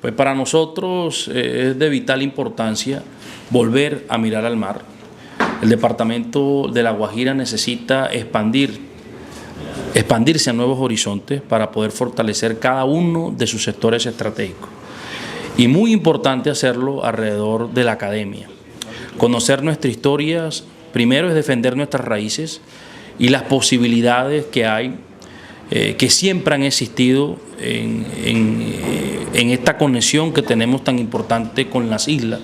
Pues para nosotros es de vital importancia volver a mirar al mar. El departamento de La Guajira necesita expandirse a nuevos horizontes para poder fortalecer cada uno de sus sectores estratégicos. Y muy importante hacerlo alrededor de la academia. Conocer nuestra historia, primero es defender nuestras raíces y las posibilidades que hay, que siempre han existido en esta conexión que tenemos tan importante con las islas.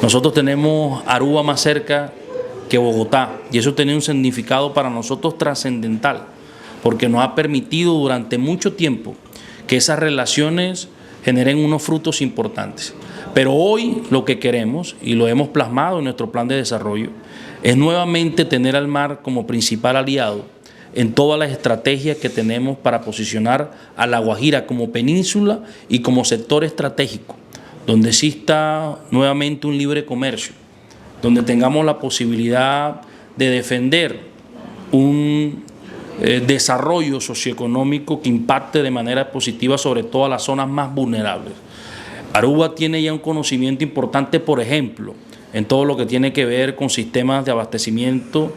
Nosotros tenemos Aruba más cerca que Bogotá y eso tiene un significado para nosotros trascendental porque nos ha permitido durante mucho tiempo que esas relaciones generen unos frutos importantes. Pero hoy lo que queremos, y lo hemos plasmado en nuestro plan de desarrollo, es nuevamente tener al mar como principal aliado en todas las estrategias que tenemos para posicionar a La Guajira como península y como sector estratégico, donde exista nuevamente un libre comercio, donde tengamos la posibilidad de defender un desarrollo socioeconómico que impacte de manera positiva sobre todas las zonas más vulnerables. Aruba tiene ya un conocimiento importante, por ejemplo, en todo lo que tiene que ver con sistemas de abastecimiento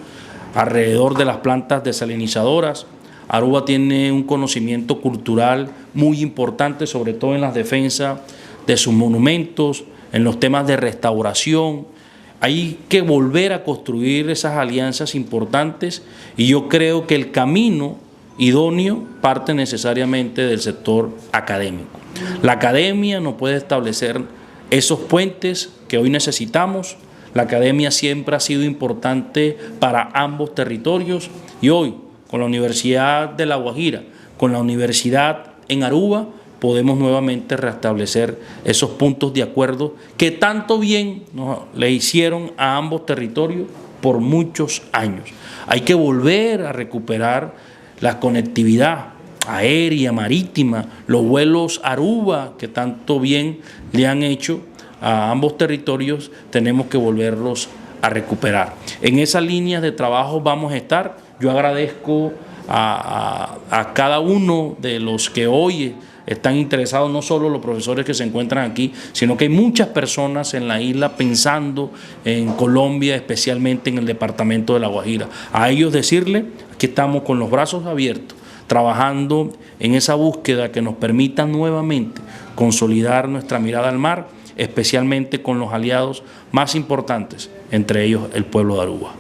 alrededor de las plantas desalinizadoras. Aruba tiene un conocimiento cultural muy importante, sobre todo en la defensa de sus monumentos, en los temas de restauración. Hay que volver a construir esas alianzas importantes y yo creo que el camino idóneo parte necesariamente del sector académico. La academia no puede establecer esos puentes que hoy necesitamos. La academia siempre ha sido importante para ambos territorios y hoy con la Universidad de La Guajira, con la Universidad en Aruba, podemos nuevamente restablecer esos puntos de acuerdo que tanto bien le hicieron a ambos territorios por muchos años. Hay que volver a recuperar la conectividad aérea, marítima, los vuelos Aruba que tanto bien le han hecho a ambos territorios, tenemos que volverlos a recuperar. En esas líneas de trabajo vamos a estar. Yo agradezco a cada uno de los que hoy están interesados, no solo los profesores que se encuentran aquí, sino que hay muchas personas en la isla pensando en Colombia, especialmente en el departamento de La Guajira. A ellos decirle que estamos con los brazos abiertos, trabajando en esa búsqueda que nos permita nuevamente consolidar nuestra mirada al mar, especialmente con los aliados más importantes, entre ellos el pueblo de Aruba.